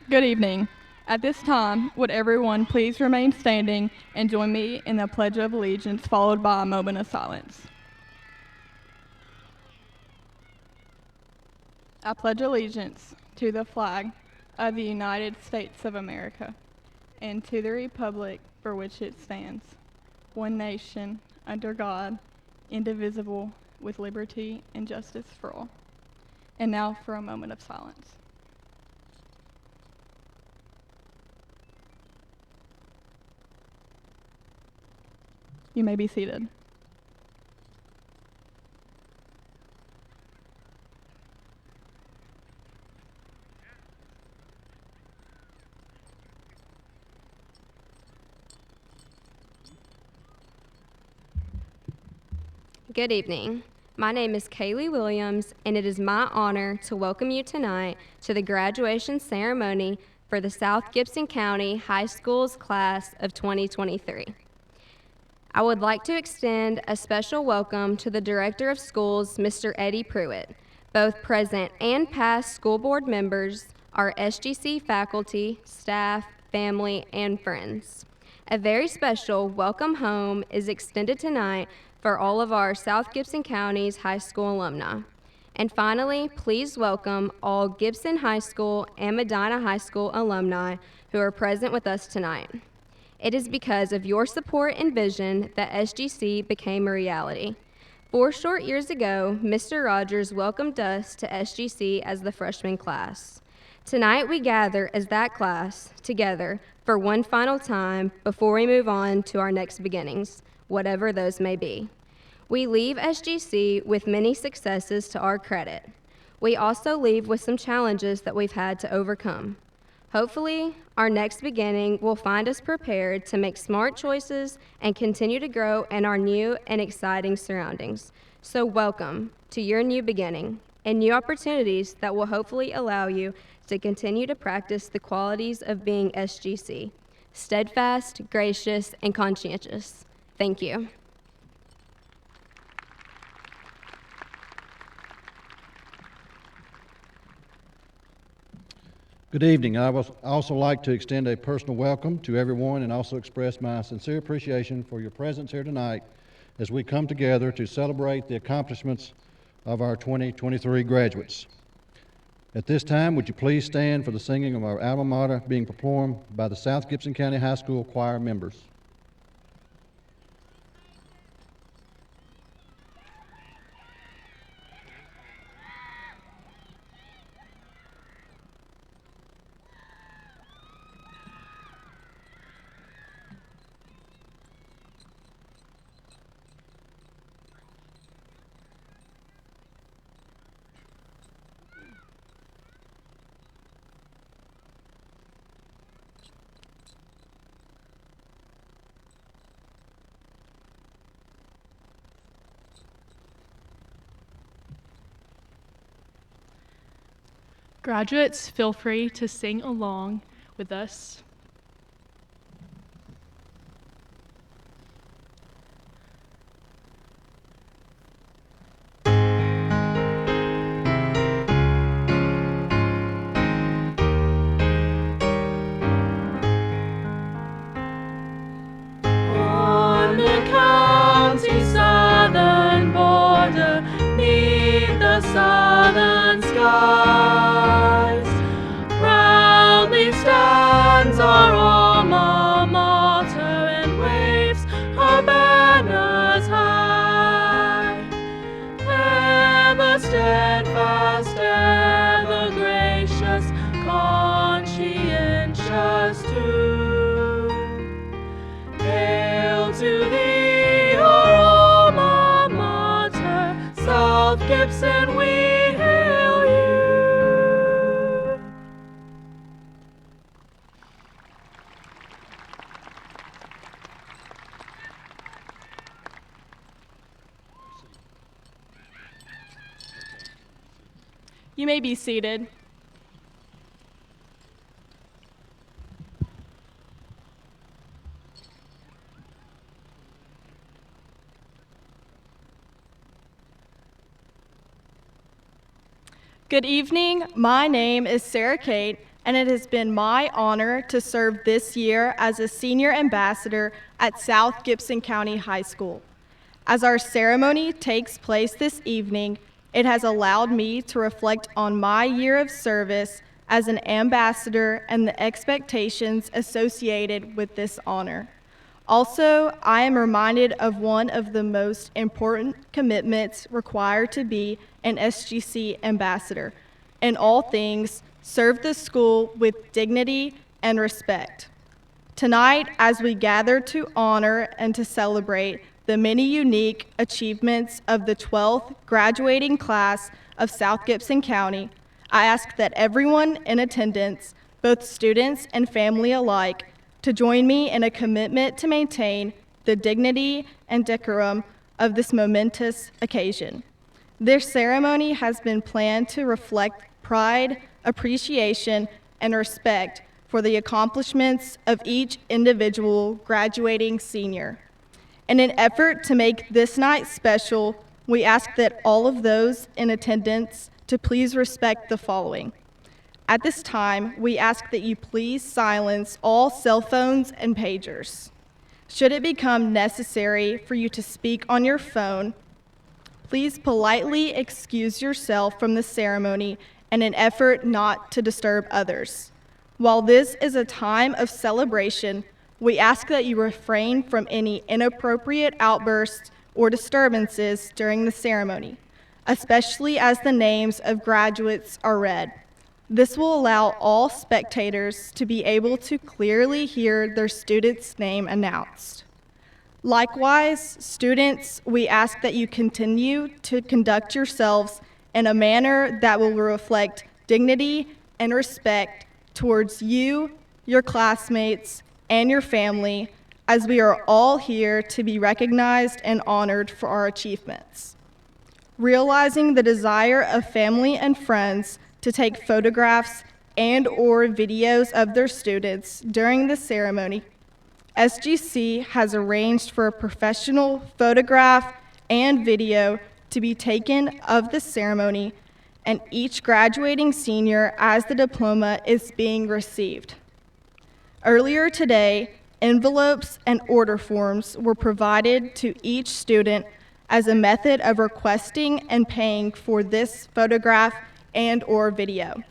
Good evening. At this time, would everyone please remain standing and join me in the Pledge of Allegiance, followed by a moment of silence. I pledge allegiance to the flag of the United States of America and to the republic for which it stands, one nation, under God, indivisible, with liberty and justice for all. And now for a moment of silence. You may be seated. Good evening. My name is Kaylee Williams, and it is my honor to welcome you tonight to the graduation ceremony for the South Gibson County High School's class of 2023. I would like to extend a special welcome to the Director of Schools, Mr. Eddie Pruitt, both present and past school board members, our SGC faculty, staff, family, and friends. A very special welcome home is extended tonight for all of our South Gibson County's high school alumni. And finally, please welcome all Gibson High School and Medina High School alumni who are present with us tonight. It is because of your support and vision that SGC became a reality. 4 short years ago, Mr. Rogers welcomed us to SGC as the freshman class. Tonight we gather as that class together for one final time before we move on to our next beginnings, whatever those may be. We leave SGC with many successes to our credit. We also leave with some challenges that we've had to overcome. Hopefully, our next beginning will find us prepared to make smart choices and continue to grow in our new and exciting surroundings. So welcome to your new beginning and new opportunities that will hopefully allow you to continue to practice the qualities of being SGC: steadfast, gracious, and conscientious. Thank you. Good evening. I would also like to extend a personal welcome to everyone and also express my sincere appreciation for your presence here tonight as we come together to celebrate the accomplishments of our 2023 graduates. At this time, would you please stand for the singing of our alma mater being performed by the South Gibson County High School choir members. Graduates, feel free to sing along with us. On the county's southern border, 'neath the southern skies, proudly stands our alma mater and waves her banners high. Ever steadfast, ever gracious, conscientious too. Hail to thee, our alma mater, South Gibson, we hail you. You may be seated. Good evening. My name is Sarah Kate, and it has been my honor to serve this year as a senior ambassador at South Gibson County High School. As our ceremony takes place this evening, it has allowed me to reflect on my year of service as an ambassador and the expectations associated with this honor. Also, I am reminded of one of the most important commitments required to be an SGC ambassador. In all things, serve the school with dignity and respect. Tonight, as we gather to honor and to celebrate the many unique achievements of the 12th graduating class of South Gibson County, I ask that everyone in attendance, both students and family alike, to join me in a commitment to maintain the dignity and decorum of this momentous occasion. This ceremony has been planned to reflect pride, appreciation, and respect for the accomplishments of each individual graduating senior. In an effort to make this night special, we ask that all of those in attendance to please respect the following. At this time, we ask that you please silence all cell phones and pagers. Should it become necessary for you to speak on your phone, please politely excuse yourself from the ceremony in an effort not to disturb others. While this is a time of celebration, we ask that you refrain from any inappropriate outbursts or disturbances during the ceremony, especially as the names of graduates are read. This will allow all spectators to be able to clearly hear their student's name announced. Likewise, students, we ask that you continue to conduct yourselves in a manner that will reflect dignity and respect towards you, your classmates, and your family, as we are all here to be recognized and honored for our achievements. Realizing the desire of family and friends to take photographs and/or videos of their students during the ceremony, SGC has arranged for a professional photograph and video to be taken of the ceremony and each graduating senior as the diploma is being received. Earlier today, envelopes and order forms were provided to each student as a method of requesting and paying for this photograph and/or video.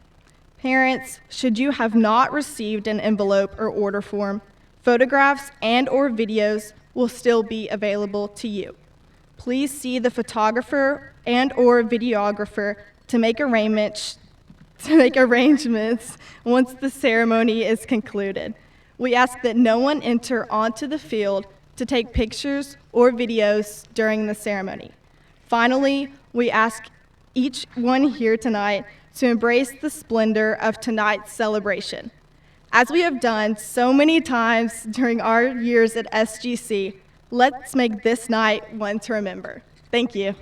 Parents, should you have not received an envelope or order form, photographs and/or videos will still be available to you. Please see the photographer and/or videographer to make arrangements once the ceremony is concluded. We ask that no one enter onto the field to take pictures or videos during the ceremony. Finally, we ask each one here tonight to embrace the splendor of tonight's celebration. As we have done so many times during our years at SGC, let's make this night one to remember. Thank you.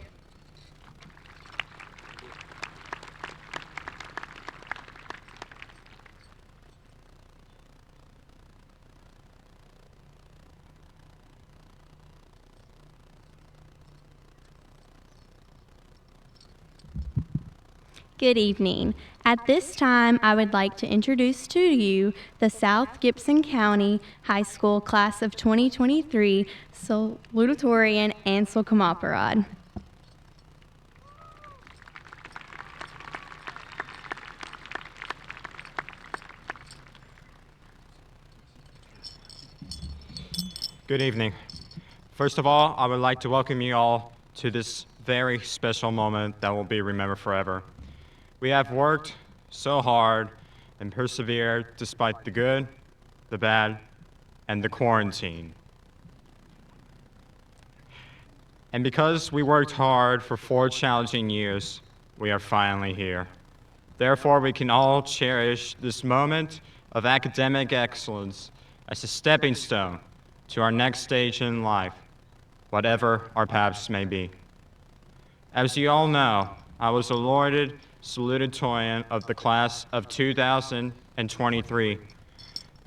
Good evening. At this time, I would like to introduce to you the South Gibson County High School Class of 2023 Salutatorian Ansel Kamaparad. Good evening. First of all, I would like to welcome you all to this very special moment that will be remembered forever. We have worked so hard and persevered despite the good, the bad, and the quarantine. And because we worked hard for 4 challenging years, we are finally here. Therefore, we can all cherish this moment of academic excellence as a stepping stone to our next stage in life, whatever our paths may be. As you all know, I was awarded salutatorian of the class of 2023.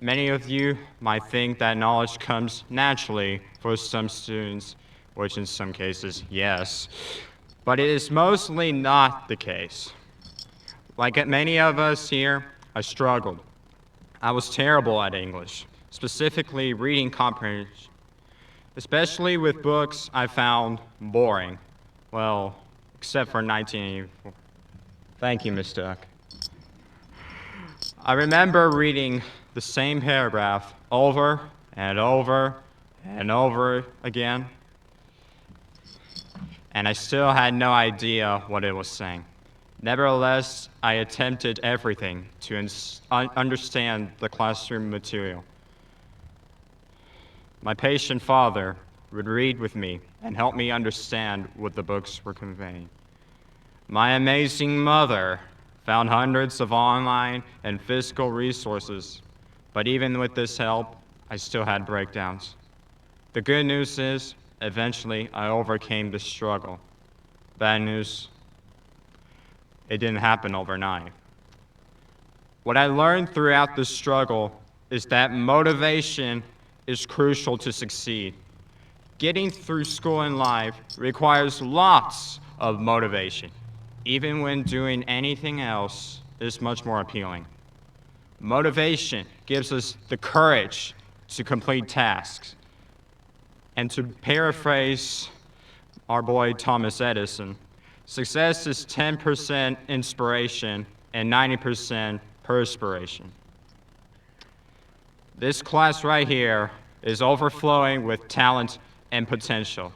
Many of you might think that knowledge comes naturally for some students, which in some cases, yes, but it is mostly not the case. Like many of us here, I struggled. I was terrible at English, specifically reading comprehension, especially with books I found boring. Well, except for 1984. Thank you, Miss Duck. I remember reading the same paragraph over and over and over again, and I still had no idea what it was saying. Nevertheless, I attempted everything to understand the classroom material. My patient father would read with me and help me understand what the books were conveying. My amazing mother found hundreds of online and physical resources, but even with this help, I still had breakdowns. The good news is, eventually, I overcame the struggle. Bad news, it didn't happen overnight. What I learned throughout this struggle is that motivation is crucial to succeed. Getting through school and life requires lots of motivation, even when doing anything else is much more appealing. Motivation gives us the courage to complete tasks. And to paraphrase our boy Thomas Edison, success is 10% inspiration and 90% perspiration. This class right here is overflowing with talent and potential,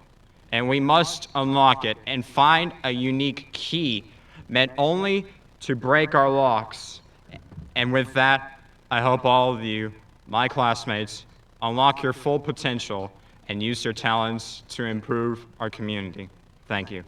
and we must unlock it and find a unique key meant only to break our locks. And with that, I hope all of you, my classmates, unlock your full potential and use your talents to improve our community. Thank you.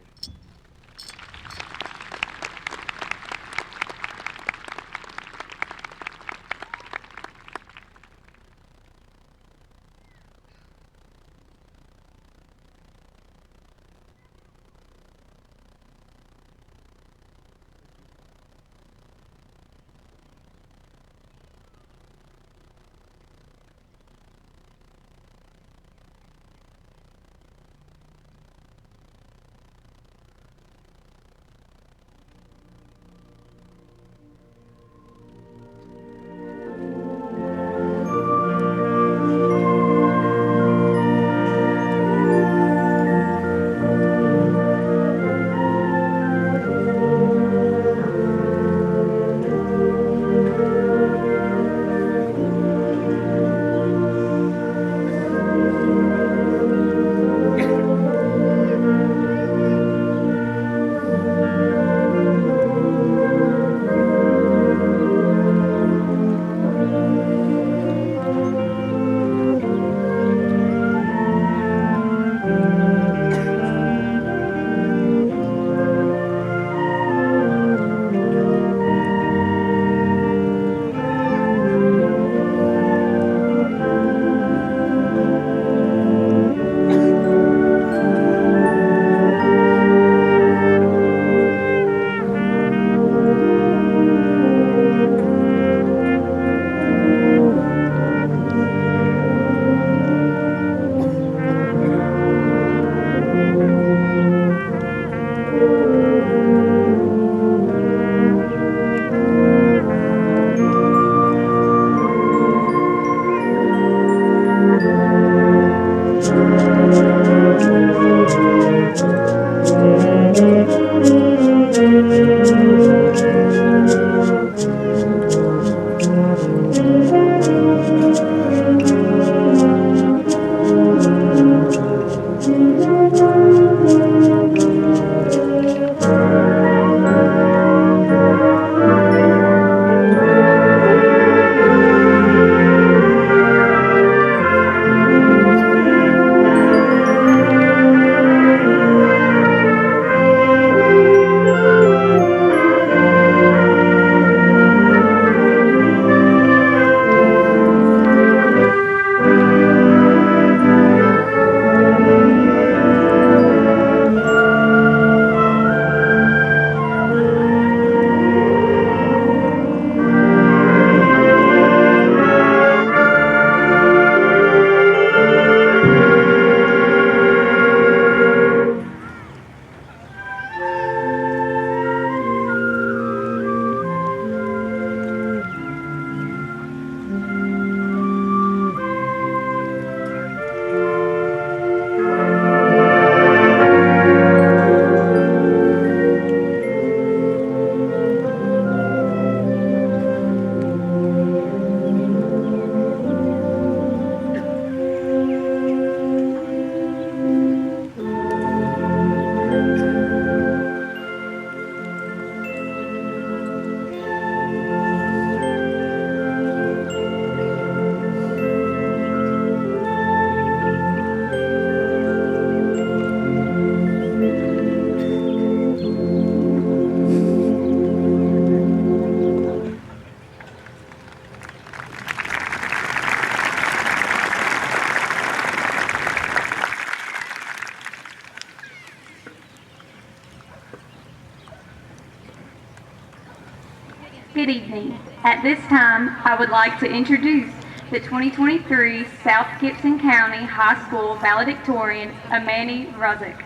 Good evening. At this time, I would like to introduce the 2023 South Gibson County High School valedictorian, Amani Ruzick.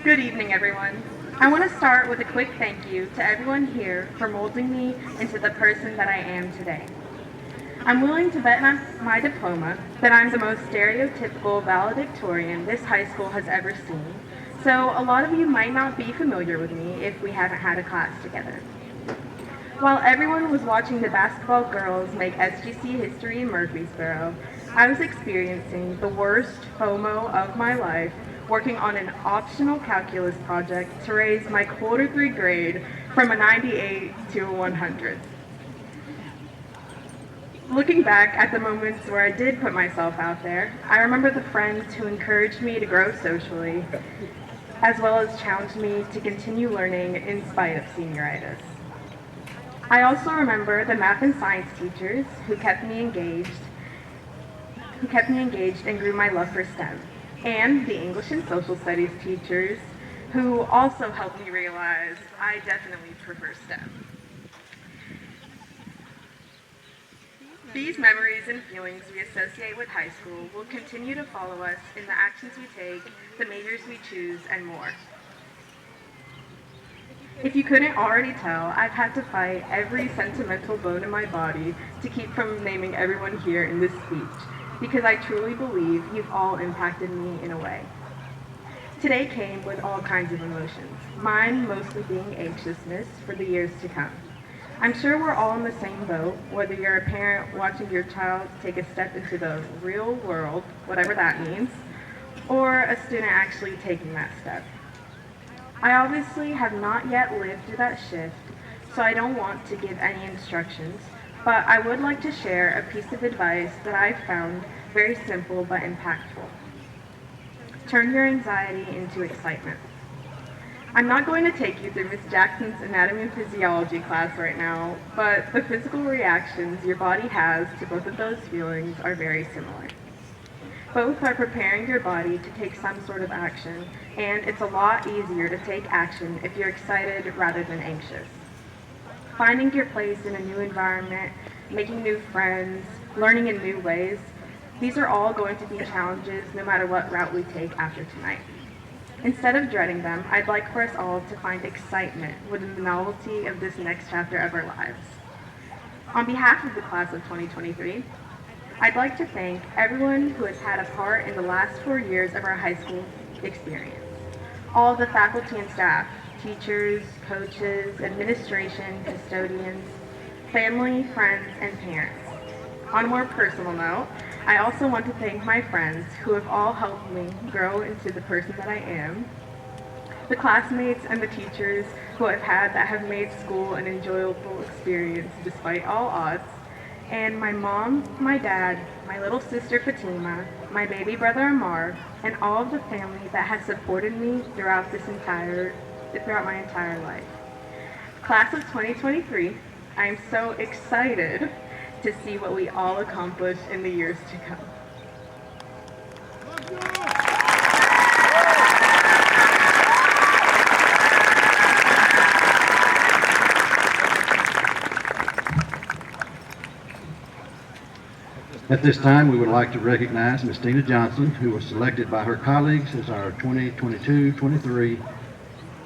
Good evening, everyone. I want to start with a quick thank you to everyone here for molding me into the person that I am today. I'm willing to bet my diploma that I'm the most stereotypical valedictorian this high school has ever seen, so a lot of you might not be familiar with me if we haven't had a class together. While everyone was watching the basketball girls make SGC history in Murfreesboro, I was experiencing the worst FOMO of my life working on an optional calculus project to raise my quarter 3 grade from a 98 to a 100. Looking back at the moments where I did put myself out there, I remember the friends who encouraged me to grow socially, as well as challenged me to continue learning in spite of senioritis. I also remember the math and science teachers who kept me engaged and grew my love for STEM, and the English and social studies teachers who also helped me realize I definitely prefer STEM. These memories and feelings we associate with high school will continue to follow us in the actions we take, the majors we choose, and more. If you couldn't already tell, I've had to fight every sentimental bone in my body to keep from naming everyone here in this speech, because I truly believe you've all impacted me in a way. Today came with all kinds of emotions, mine mostly being anxiousness for the years to come. I'm sure we're all in the same boat, whether you're a parent watching your child take a step into the real world, whatever that means, or a student actually taking that step. I obviously have not yet lived through that shift, so I don't want to give any instructions, but I would like to share a piece of advice that I've found very simple but impactful. Turn your anxiety into excitement. I'm not going to take you through Ms. Jackson's anatomy and physiology class right now, but the physical reactions your body has to both of those feelings are very similar. Both are preparing your body to take some sort of action, and it's a lot easier to take action if you're excited rather than anxious. Finding your place in a new environment, making new friends, learning in new ways, these are all going to be challenges no matter what route we take after tonight. Instead of dreading them, I'd like for us all to find excitement within the novelty of this next chapter of our lives. On behalf of the class of 2023, I'd like to thank everyone who has had a part in the last 4 years of our high school experience. All of the faculty and staff, teachers, coaches, administration, custodians, family, friends, and parents. On a more personal note, I also want to thank my friends who have all helped me grow into the person that I am, the classmates and the teachers who I've had that have made school an enjoyable experience despite all odds, and my mom, my dad, my little sister Fatima, my baby brother Amar, and all of the family that has supported me throughout my entire life. Class of 2023, I am so excited to see what we all accomplish in the years to come. At this time, we would like to recognize Ms. Tina Johnson, who was selected by her colleagues as our 2022-23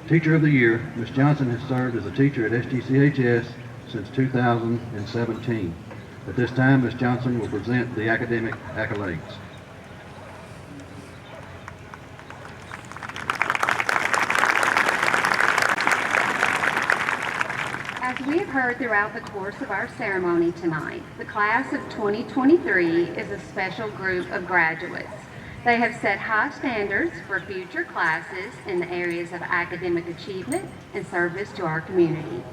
Teacher of the Year. Ms. Johnson has served as a teacher at SGCHS since 2017. At this time, Ms. Johnson will present the academic accolades. As we have heard throughout the course of our ceremony tonight, the class of 2023 is a special group of graduates. They have set high standards for future classes in the areas of academic achievement and service to our community.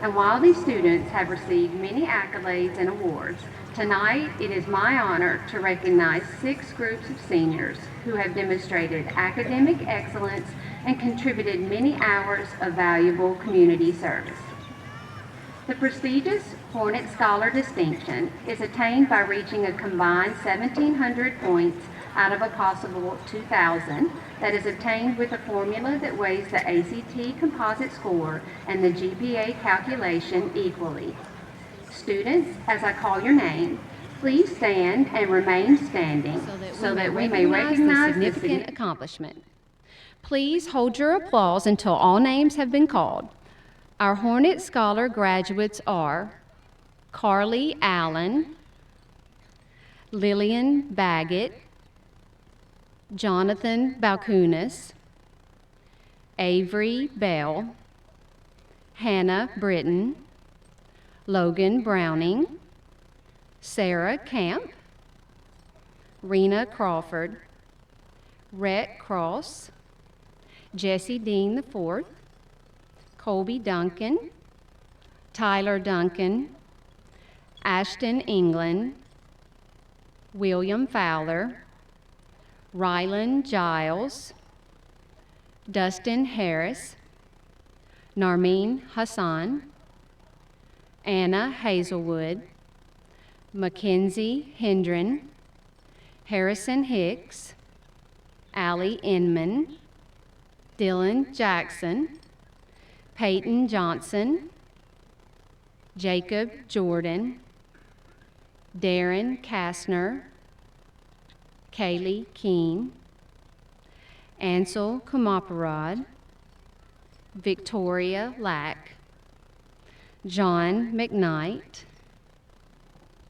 And while these students have received many accolades and awards, tonight it is my honor to recognize 6 groups of seniors who have demonstrated academic excellence and contributed many hours of valuable community service. The prestigious Hornet Scholar distinction is attained by reaching a combined 1,700 points out of a possible 2,000 that is obtained with a formula that weighs the ACT composite score and the GPA calculation equally. Students, as I call your name, please stand and remain standing so that we may recognize the significant accomplishment. Please hold your applause until all names have been called. Our Hornet Scholar graduates are Carly Allen, Lillian Baggett, Jonathan Balkunas, Avery Bell, Hannah Britton, Logan Browning, Sarah Camp, Rena Crawford, Rhett Cross, Jesse Dean IV, Colby Duncan, Tyler Duncan, Ashton England, William Fowler, Rylan Giles, Dustin Harris, Narmeen Hassan, Anna Hazelwood, Mackenzie Hendren, Harrison Hicks, Allie Inman, Dylan Jackson, Peyton Johnson, Jacob Jordan, Darren Kastner, Kaylee Keene, Ansel Kumaparad, Victoria Lack, John McKnight,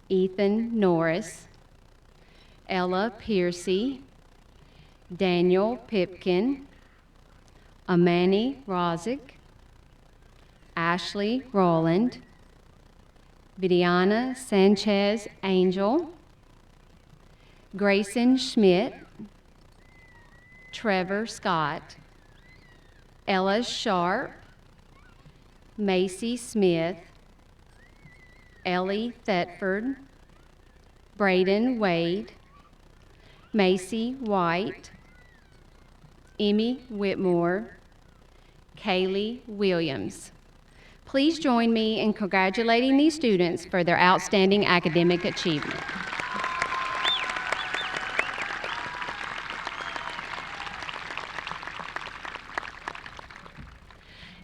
Ethan Norris, Ella Piercy, Daniel Pipkin, Amani Rozick, Ashley Rowland, Vidiana Sanchez Angel, Grayson Schmidt, Trevor Scott, Ella Sharp, Macy Smith, Ellie Thetford, Braden Wade, Macy White, Emmy Whitmore, Kaylee Williams. Please join me in congratulating these students for their outstanding academic achievement.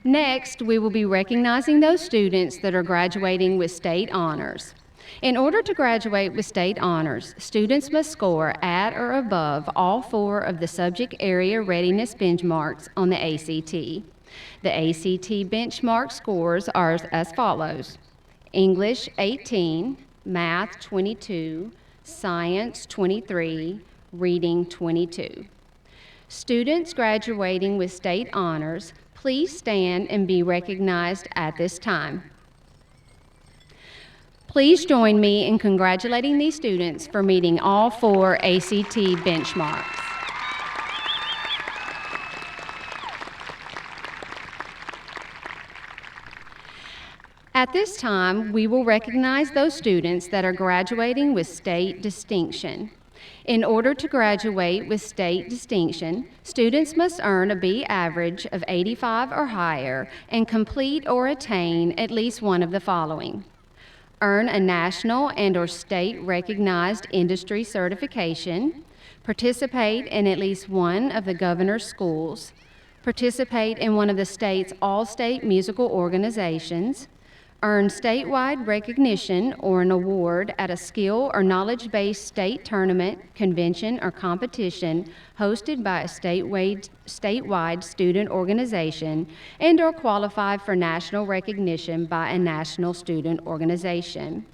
Next, we will be recognizing those students that are graduating with state honors. In order to graduate with state honors, students must score at or above all 4 of the subject area readiness benchmarks on the ACT. The ACT benchmark scores are as follows: English 18, Math 22, Science 23, Reading 22. Students graduating with state honors, please stand and be recognized at this time. Please join me in congratulating these students for meeting all 4 ACT benchmarks. At this time, we will recognize those students that are graduating with state distinction. In order to graduate with state distinction, students must earn a B average of 85 or higher and complete or attain at least one of the following: earn a national and/or state recognized industry certification, participate in at least one of the governor's schools, participate in one of the state's all-state musical organizations, earn statewide recognition or an award at a skill or knowledge-based state tournament, convention, or competition hosted by a statewide student organization, and/or qualify for national recognition by a national student organization.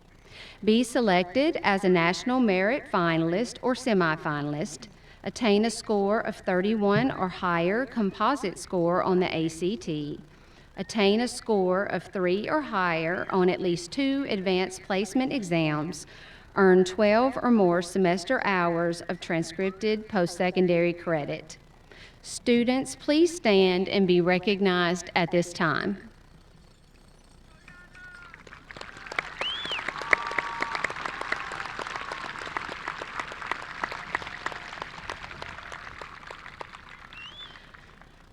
Be selected as a national merit finalist or semifinalist. Attain a score of 31 or higher composite score on the ACT. Attain a score of 3 or higher on at least 2 advanced placement exams. Earn 12 or more semester hours of transcripted post-secondary credit. Students, please stand and be recognized at this time.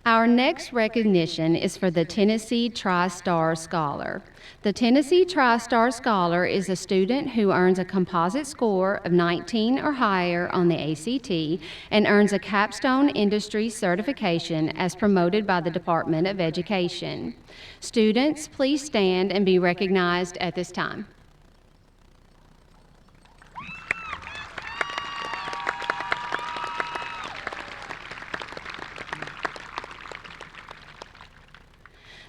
Our next recognition is for the Tennessee Tri-Star Scholar. The Tennessee Tri-Star Scholar is a student who earns a composite score of 19 or higher on the ACT and earns a capstone industry certification as promoted by the Department of Education. Students, please stand and be recognized at this time.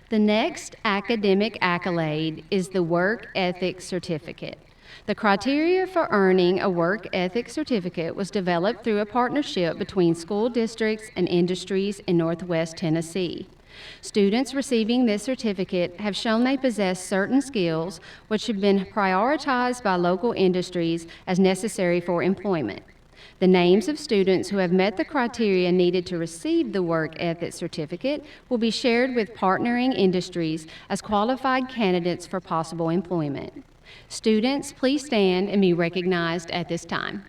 The next academic accolade is the Work Ethic Certificate. The criteria for earning a Work Ethic Certificate was developed through a partnership between school districts and industries in Northwest Tennessee. Students receiving this certificate have shown they possess certain skills which have been prioritized by local industries as necessary for employment. The names of students who have met the criteria needed to receive the Work Ethic Certificate will be shared with partnering industries as qualified candidates for possible employment. Students, please stand and be recognized at this time.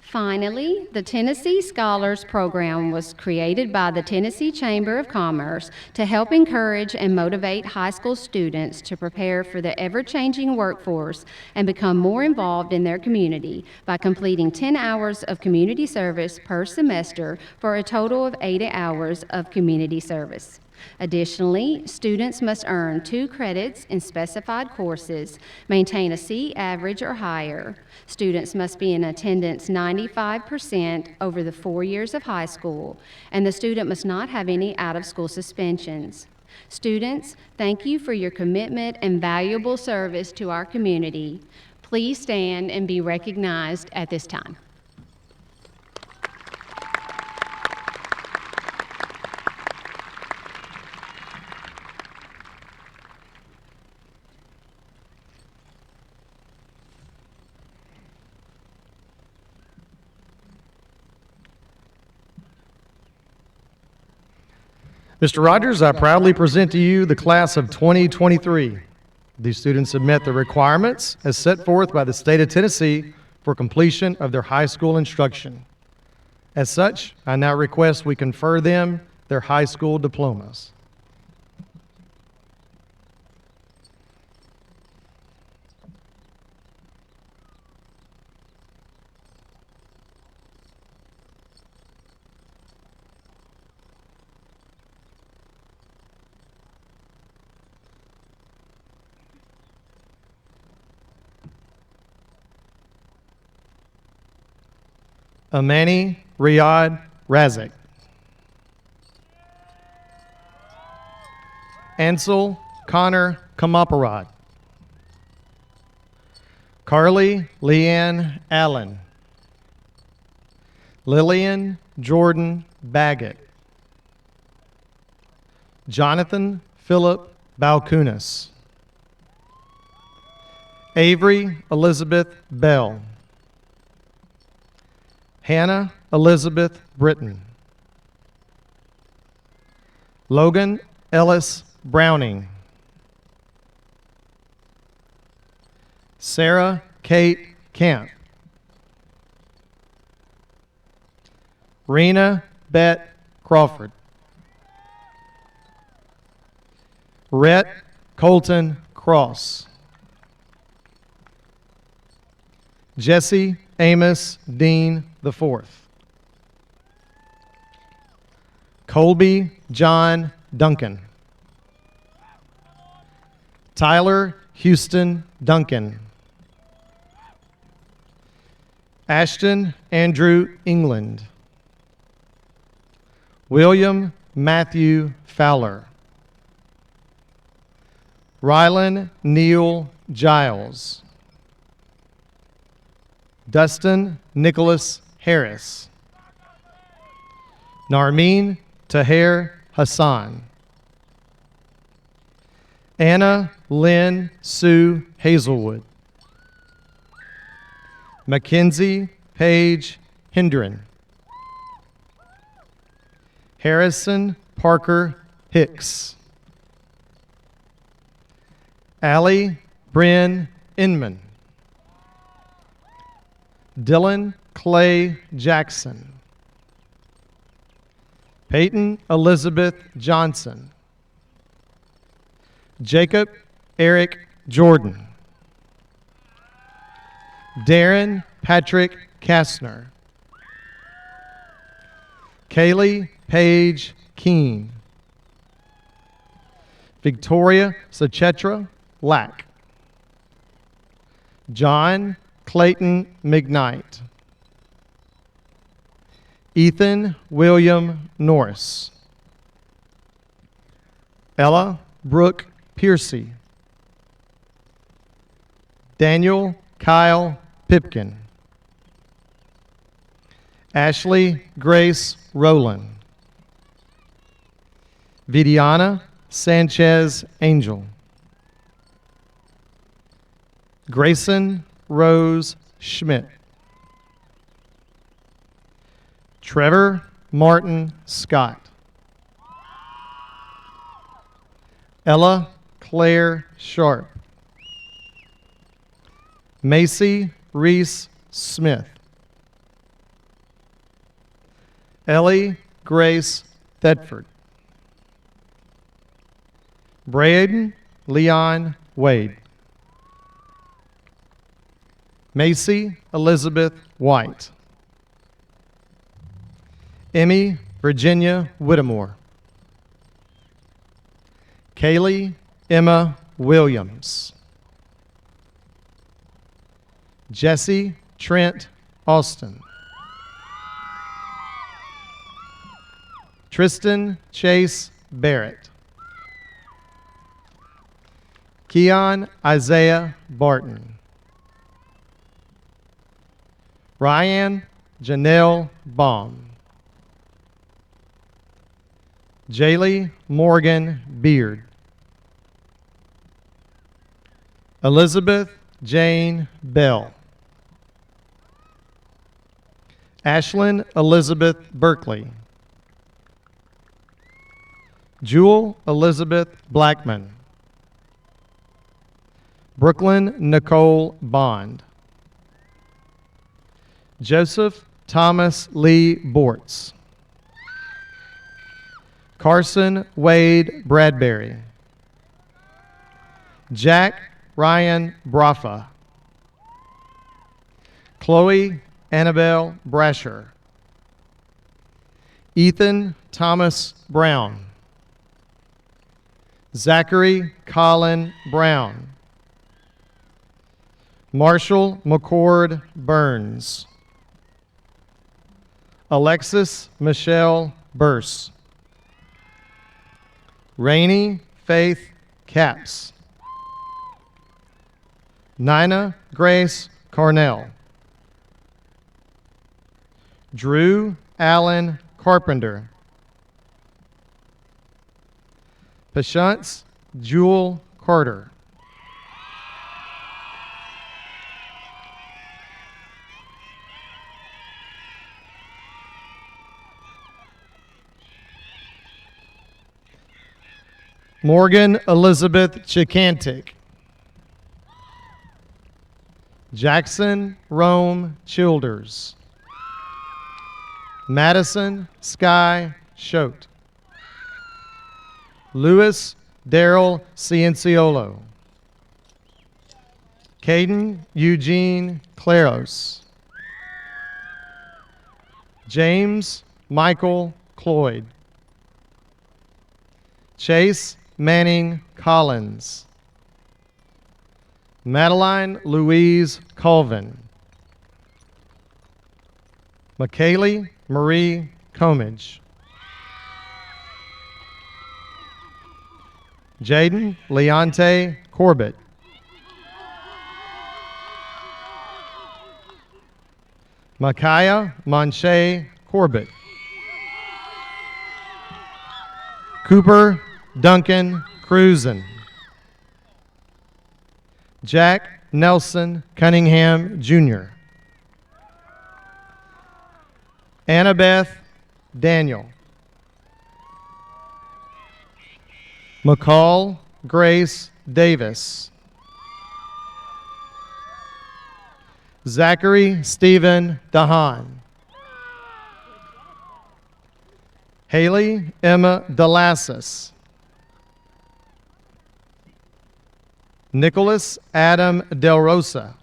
Finally, the Tennessee Scholars Program was created by the Tennessee Chamber of Commerce to help encourage and motivate high school students to prepare for the ever-changing workforce and become more involved in their community by completing 10 hours of community service per semester for a total of 80 hours of community service. Additionally, students must earn 2 credits in specified courses, maintain a C average or higher. Students must be in attendance 95% over the 4 years of high school, and the student must not have any out-of-school suspensions. Students, thank you for your commitment and valuable service to our community. Please stand and be recognized at this time. Mr. Rogers, I proudly present to you the class of 2023. These students have met the requirements as set forth by the state of Tennessee for completion of their high school instruction. As such, I now request we confer them their high school diplomas. Amani Riyad Razak. Ansel Connor Kamaparad. Carly Leanne Allen. Lillian Jordan Baggett. Jonathan Philip Balkunas. Avery Elizabeth Bell. Hannah Elizabeth Britton. Logan Ellis Browning. Sarah Kate Camp. Rena Bette Crawford. Rhett Colton Cross. Jesse Amos Dean IV. Colby John Duncan. Tyler Houston Duncan. Ashton Andrew England. William Matthew Fowler. Rylan Neal Giles. Dustin Nicholas Harris. Narmeen Taher Hassan. Anna Lynn Sue Hazelwood. Mackenzie Paige Hendren. Harrison Parker Hicks. Allie Bryn Inman, Dylan Clay Jackson, Peyton Elizabeth Johnson, Jacob Eric Jordan, Darren Patrick Kastner, Kaylee Paige Keene, Victoria Sachetra Lack, John Clayton McKnight, Ethan William Norris, Ella Brooke Piercy, Daniel Kyle Pipkin, Ashley Grace Rowland, Vidiana Sanchez Angel, Grayson Rose Schmidt, Trevor Martin Scott, Ella Claire Sharp, Macy Reese Smith, Ellie Grace Thetford, Braden Leon Wade, Macy Elizabeth White, Emmy Virginia Whittemore, Kaylee Emma Williams, Jesse Trent Austin, Tristan Chase Barrett, Keon Isaiah Barton, Ryan Janelle Baum, Jaylee Morgan Beard, Elizabeth Jane Bell, Ashlyn Elizabeth Berkeley, Jewel Elizabeth Blackman, Brooklyn Nicole Bond, Joseph Thomas Lee Bortz, Carson Wade Bradbury, Jack Ryan Braffa, Chloe Annabelle Brasher, Ethan Thomas Brown, Zachary Colin Brown, Marshall McCord Burns, Alexis Michelle Burse, Rainey Faith Capps, Nina Grace Carnell, Drew Allen Carpenter, Pashunts Jewel Carter, Morgan Elizabeth Chicantic, Jackson Rome Childers, Madison Sky Schote, Louis Darrell Cienciolo, Caden Eugene Claros, James Michael Cloyd, Chase Manning Collins, Madeline Louise Colvin, McKaylee Marie Comage, Jaden Leonte Corbett, Micaiah Monche Corbett, Cooper Duncan Cruzen, Jack Nelson Cunningham Jr., Annabeth Daniel, McCall Grace Davis, Zachary Stephen Dahan. Haley Emma Delassus. Nicholas Adam Del Rosa.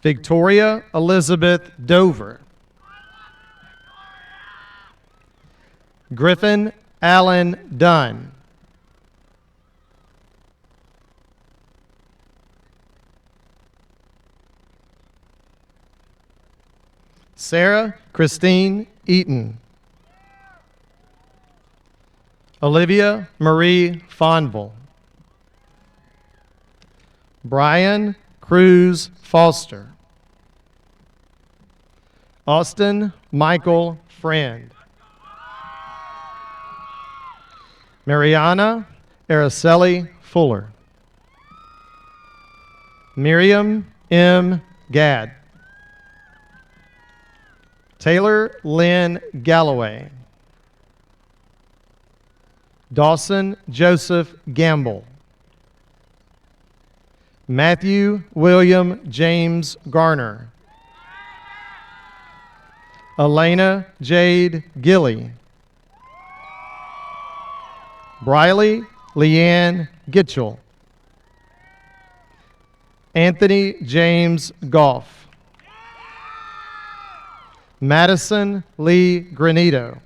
Victoria Elizabeth Dover. Griffin Allen Dunn. Sarah Christine Eaton. Olivia Marie Fonville. Brian Cruz Foster. Austin Michael Friend. Mariana Araceli Fuller. Miriam M. Gadd. Taylor Lynn Galloway. Dawson Joseph Gamble. Matthew William James Garner. Elena Jade Gilly. Briley Leanne Gitchell. Anthony James Goff. Madison Lee Granito.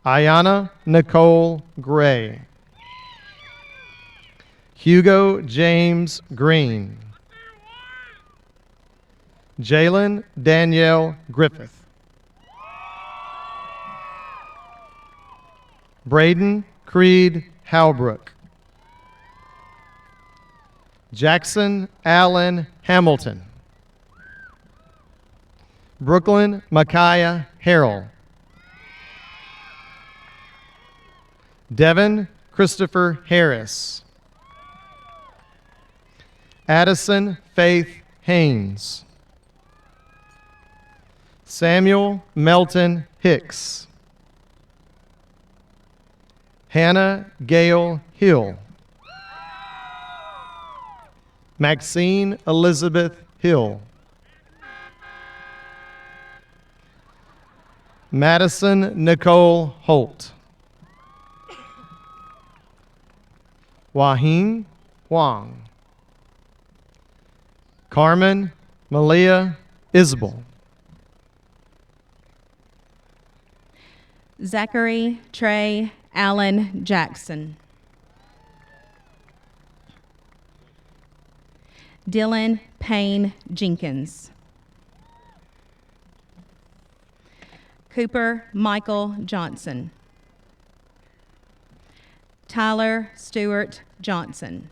Ayana Nicole Gray. Hugo James Green. Jalen Danielle Griffith. Braden Creed Halbrook. Jackson Allen Hamilton. Brooklyn Micaiah Harrell. Devin Christopher Harris. Addison Faith Haynes. Samuel Melton Hicks. Hannah Gail Hill. Maxine Elizabeth Hill. Madison Nicole Holt. Waheen Huang. Carmen Malia Isbell. Zachary Trey Allen Jackson. Dylan Payne Jenkins. Cooper Michael Johnson. Tyler Stewart Johnson.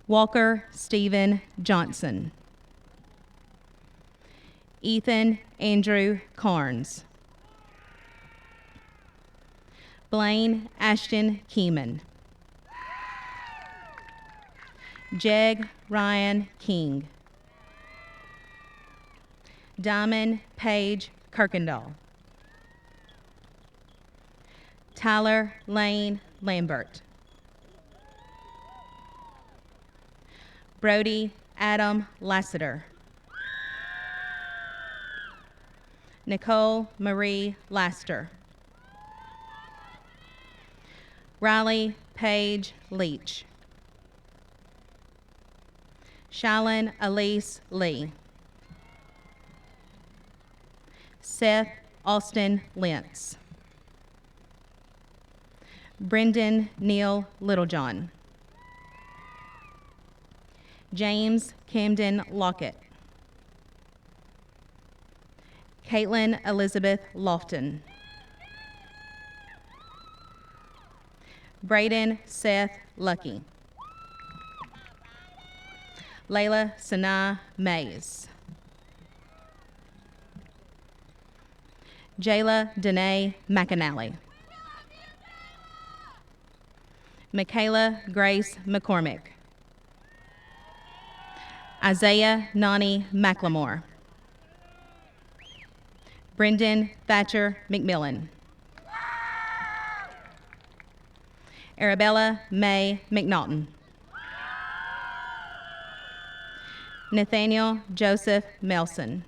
Walker Stephen Johnson. Ethan Andrew Carnes. Blaine Ashton Keeman. Jeg Ryan King. Diamond Paige Kirkendall. Tyler Lane Lambert. Brody Adam Lassiter. Nicole Marie Laster. Riley Paige Leach. Shylin Elise Lee. Seth Austin Lentz. Brendan Neal Littlejohn. James Camden Lockett. Caitlin Elizabeth Lofton. Braden Seth Lucky. Layla Sanaa Mays. Jayla Danae McAnally. Michaela Grace McCormick. Isaiah Nani McLemore. Brendan Thatcher McMillan. Arabella May McNaughton. Nathaniel Joseph Melson.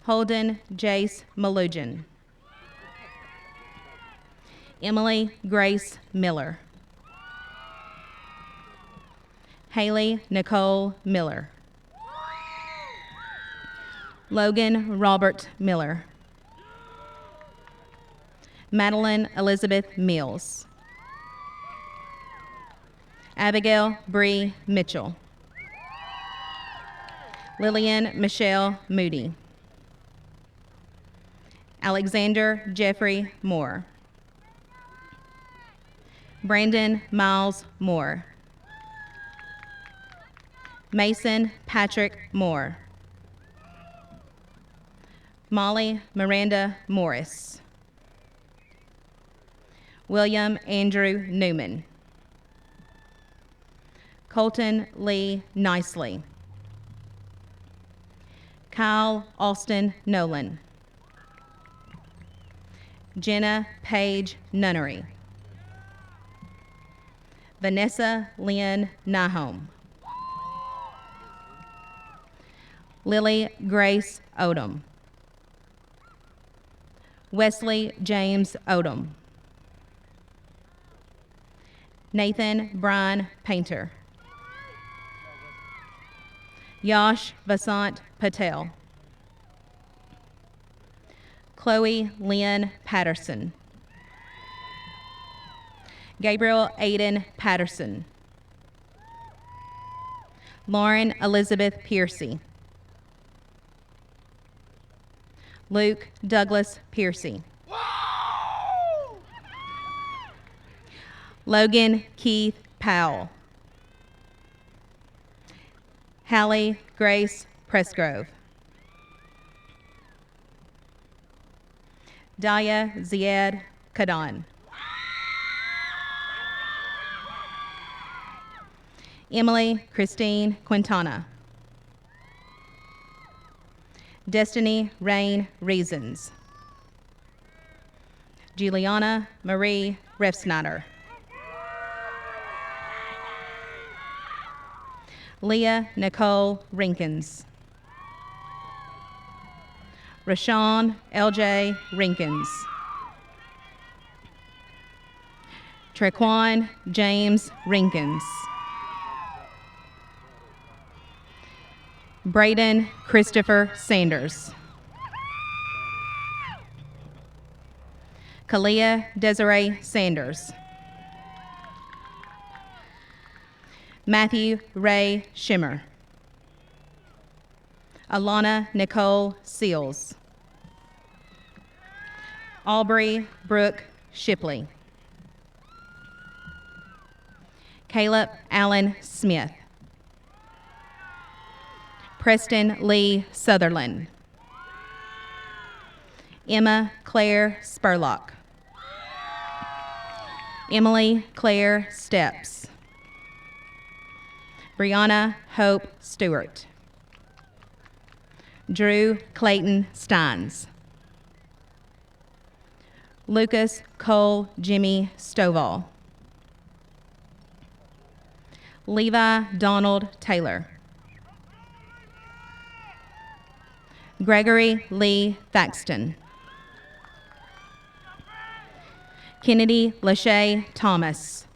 Holden Jace Malugin. Emily Grace Miller. Haley Nicole Miller. Logan Robert Miller. Madeline Elizabeth Mills. Abigail Bree Mitchell. Lillian Michelle Moody. Alexander Jeffrey Moore. Brandon Miles Moore. Mason Patrick Moore. Molly Miranda Morris. William Andrew Newman. Colton Lee Nicely. Kyle Austin Nolan. Jenna Page Nunnery. Vanessa Lynn Nahome. Lily Grace Odom. Wesley James Odom. Nathan Brian Painter. Yash Vasant Patel. Chloe Lynn Patterson. Gabriel Aiden Patterson. Lauren Elizabeth Piercy. Luke Douglas Piercy. Logan Keith Powell. Hallie Grace Pressgrove. Daya Ziad Kadan. Emily Christine Quintana. Destiny Rain Reasons. Juliana Marie Refsnyder. Leah Nicole Rinkins. Rashawn LJ Rinkins. Trequan James Rinkins. Braden Christopher Sanders. Kalia Desiree Sanders. Matthew Ray Shimmer. Alana Nicole Seals. Aubrey Brooke Shipley. Caleb Allen Smith. Preston Lee Sutherland. Emma Claire Spurlock. Emily Claire Steps. Brianna Hope Stewart. Drew Clayton Steins. Lucas Cole Jimmy Stovall. Levi Donald Taylor. Gregory Lee Thaxton. Kennedy Lachey Thomas.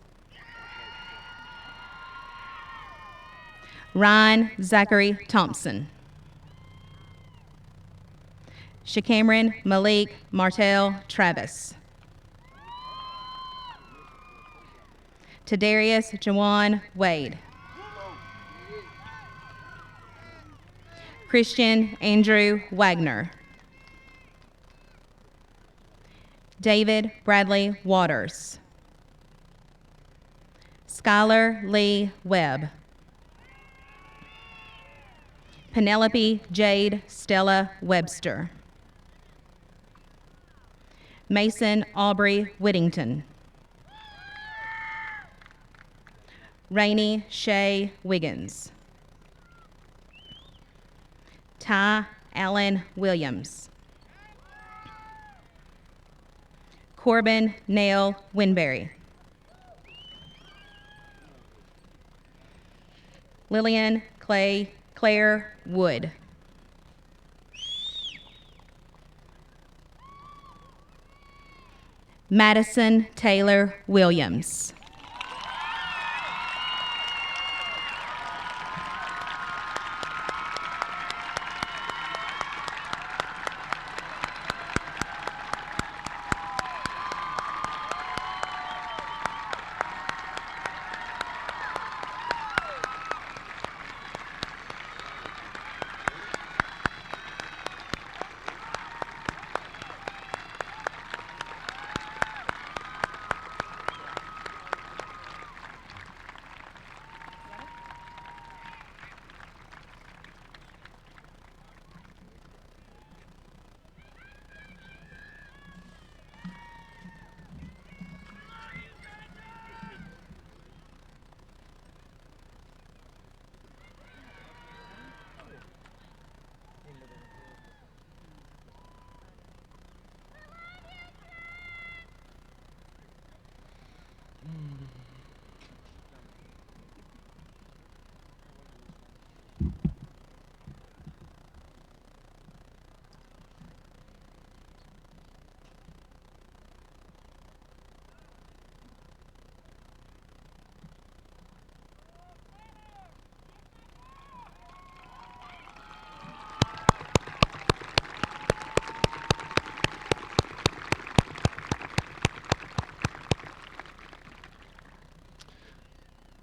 Ryan Zachary Thompson. Shacameron Malik Martell Travis. Tadarius Jawan Wade. Christian Andrew Wagner. David Bradley Waters. Skylar Lee Webb. Penelope Jade Stella Webster. Mason Aubrey Whittington. Rainey Shay Wiggins. Ty Allen Williams. Corbin Nail Winberry. Lillian Claire Wood. Madison Taylor Williams.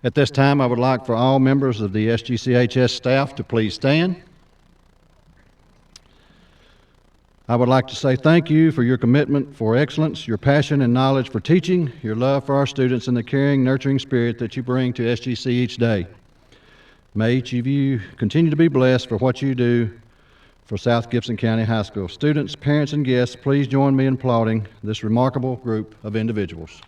At this time, I would like for all members of the SGCHS staff to please stand. I would like to say thank you for your commitment for excellence, your passion and knowledge for teaching, your love for our students, and the caring, nurturing spirit that you bring to SGC each day. May each of you continue to be blessed for what you do for South Gibson County High School. Students, parents, and guests, please join me in applauding this remarkable group of individuals.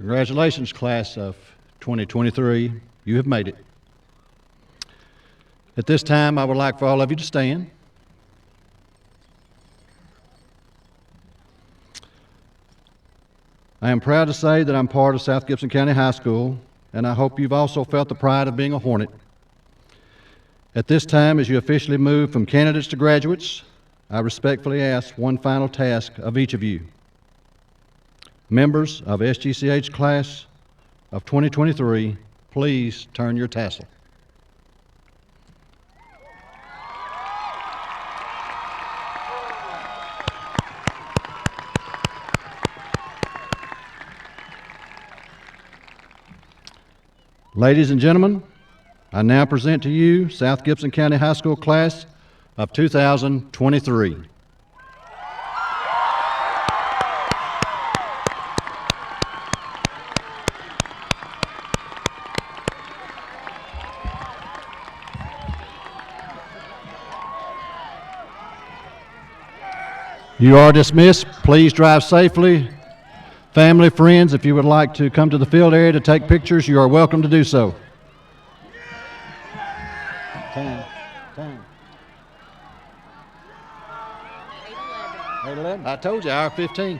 Congratulations, class of 2023. You have made it. At this time, I would like for all of you to stand. I am proud to say that I'm part of South Gibson County High School, and I hope you've also felt the pride of being a Hornet. At this time, as you officially move from candidates to graduates, I respectfully ask one final task of each of you. Members of SGCH class of 2023, please turn your tassel. Ladies and gentlemen, I now present to you South Gibson County High School class of 2023. You are dismissed. Please drive safely. Family, friends, if you would like to come to the field area to take pictures, you are welcome to do so. Time. 8:11. I told you, hour 15.